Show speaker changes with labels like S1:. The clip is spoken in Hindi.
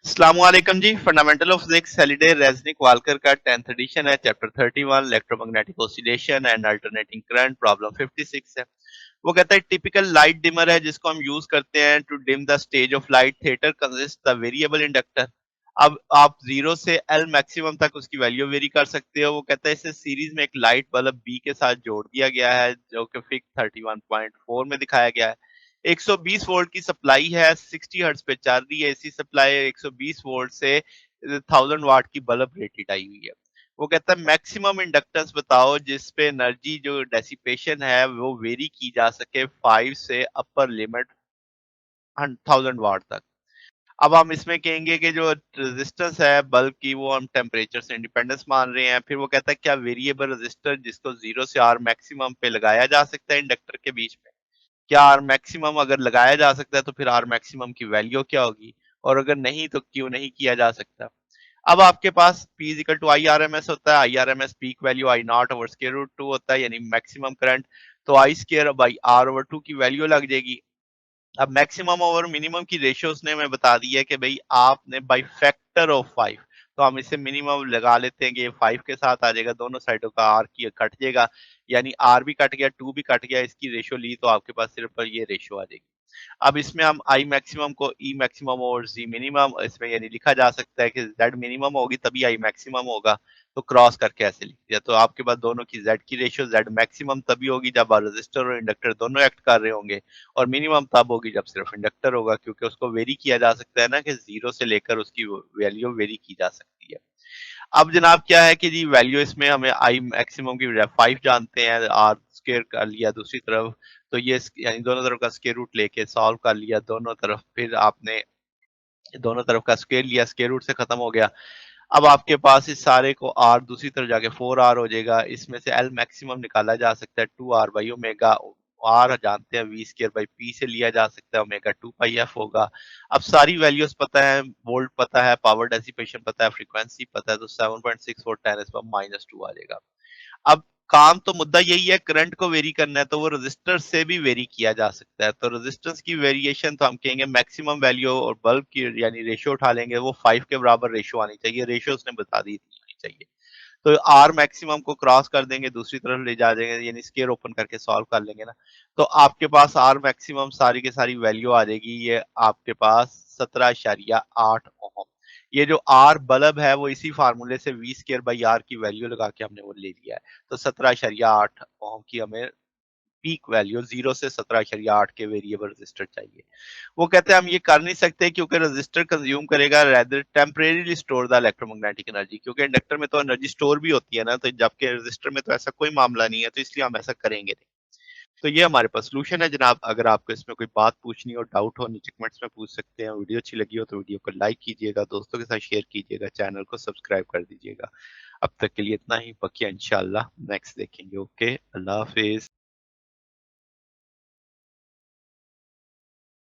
S1: अस्सलामुअलैकुम जी। Fundamental of physics Halliday Resnick Walker का 10th एडिशन है। Chapter 31 electromagnetic oscillation and alternating current, problem 56 है। वो कहता है टिपिकल लाइट डिमर है जिसको हम यूज करते हैं to dim the stage of light theatre consist the variable inductor. अब आप जीरो से एल मैक्सिमम तक उसकी वैल्यू वेरी कर सकते हो। वो कहता है इसे सीरीज में एक लाइट बल्ब बी के साथ जोड़ दिया गया है जो कि फिग 31.4 में दिखाया गया है। 120 वोल्ट की सप्लाई है, 60 हर्ट्ज पे चल रही है। एसी सप्लाई 120 वोल्ट से 1000 वाट की बल्ब रेटेड आई हुई है। वो कहता है मैक्सिमम इंडक्टेंस बताओ जिस पे एनर्जी जो डेसिपेशन है वो वेरी की जा सके 5 से अपर लिमिट 1000 वाट तक। अब हम इसमें कहेंगे कि जो रेजिस्टेंस है बल्ब की वो हम टेम्परेचर से इंडिपेंडेंस मान रहे हैं। फिर वो कहता है क्या वेरिएबल रेजिस्टर जिसको 0 से आर मैक्सिमम पे लगाया जा सकता है इंडक्टर के बीच में। क्या आर मैक्सिमम अगर लगाया जा सकता है तो फिर आर मैक्सिमम की वैल्यू क्या होगी, और अगर नहीं तो क्यों नहीं किया जा सकता। अब आपके पास P is equal to I R M S होता है। I R M S peak value I not over square root two होता है यानी मैक्सिमम करंट। तो I square by R over two की वैल्यू लग जाएगी। अब मैक्सिमम और मिनिमम की रेशियो उसने हमें बता दी है कि भाई आपने बाई फैक्टर ऑफ 5। तो हम इसे मिनिमम लगा लेते हैं कि ये 5 के साथ आ जाएगा, दोनों साइडों का आर की कट जाएगा, यानी आर भी कट गया, टू भी कट गया। इसकी रेशियो ली तो आपके पास सिर्फ ये रेशियो आ जाएगी। अब इसमें हम आई मैक्सिमम को ई मैक्सिमम और जी मिनिमम इसमें यानी लिखा जा सकता है कि जेड मिनिमम होगी तभी आई मैक्सिमम होगा। तो क्रॉस करके ऐसे लिख दिया तो आपके पास दोनों की जेड की रेशियो जेड मैक्सिमम तभी होगी जब रेजिस्टर और इंडक्टर दोनों एक्ट कर रहे होंगे, और मिनिमम तब होगी जब सिर्फ इंडक्टर होगा, क्योंकि उसको वेरी किया जा सकता है ना कि जीरो से लेकर उसकी वैल्यू वेरी की जा सकती है। अब जनाब क्या है कि जी वैल्यू इसमें हमें आई मैक्सिमम की बजाय 5 जानते हैं, आर स्क्वायर कर लिया दूसरी तरफ। तो ये यानी दोनों तरफ का स्क्वायर रूट लेके सॉल्व कर लिया दोनों तरफ, फिर आपने दोनों तरफ का स्क्वायर लिया, स्क्वायर रूट से खत्म हो गया। अब आपके पास इस सारे को आर दूसरी तरफ जाके 4 आर हो जाएगा। इसमें से एल मैक्सिमम निकाला जा सकता है 2 आर बाई ओमेगा। आर जानते हैं वी स्क्वायर बाई पी से लिया जा सकता है, ओमेगा 2 पाई एफ होगा। अब सारी वैल्यूज पता है, वोल्ट पता है, पावर डेसिपेशन पता है, फ्रीक्वेंसी पता है, तो 7.6 और 10⁻⁻² आ जाएगा। अब काम तो मुद्दा यही है, करंट को वेरी करना है तो वो रेजिस्टर से भी वेरी किया जा सकता है। तो रेजिस्टेंस की वेरिएशन तो हम कहेंगे मैक्सिमम वैल्यू और बल्ब की यानी रेशियो उठा लेंगे, वो 5 के बराबर रेशियो आनी चाहिए। रेशियो उसने बता दी थी आनी चाहिए। तो आर मैक्सिमम को क्रॉस कर देंगे, दूसरी तरफ ले जा देंगे, यानी स्केयर ओपन करके सॉल्व कर लेंगे ना। तो आपके पास आर मैक्सिमम सारी की सारी वैल्यू आ जाएगी। ये आपके पास 17.8 ओम। ये जो आर बल्ब है वो इसी फार्मूले से वी स्केयर बाई आर की वैल्यू लगा के हमने वो ले लिया है। तो 17.8 ओम की हमें पीक वैल्यू 0 से 17.8 के वेरिएबल रेजिस्टर चाहिए। वो कहते हैं हम ये कर नहीं सकते क्योंकि रेजिस्टर कंज्यूम करेगा rather temporarily store the electromagnetic energy, क्योंकि इंडक्टर में तो एनर्जी स्टोर भी होती है ना, तो जबकि रेजिस्टर में तो ऐसा कोई मामला नहीं है, तो इसलिए हम ऐसा करेंगे नहीं। तो ये हमारे पास सोल्यूशन है जनाब। अगर आपको इसमें कोई बात पूछनी हो, डाउट हो, नीचे कमेंट्स में पूछ सकते हैं। वीडियो अच्छी लगी हो तो वीडियो को लाइक कीजिएगा, दोस्तों के साथ शेयर कीजिएगा, चैनल को सब्सक्राइब कर दीजिएगा। अब तक के लिए इतना ही, बाकी इंशाल्लाह नेक्स्ट देखेंगे। ओके, अल्लाह हाफिज।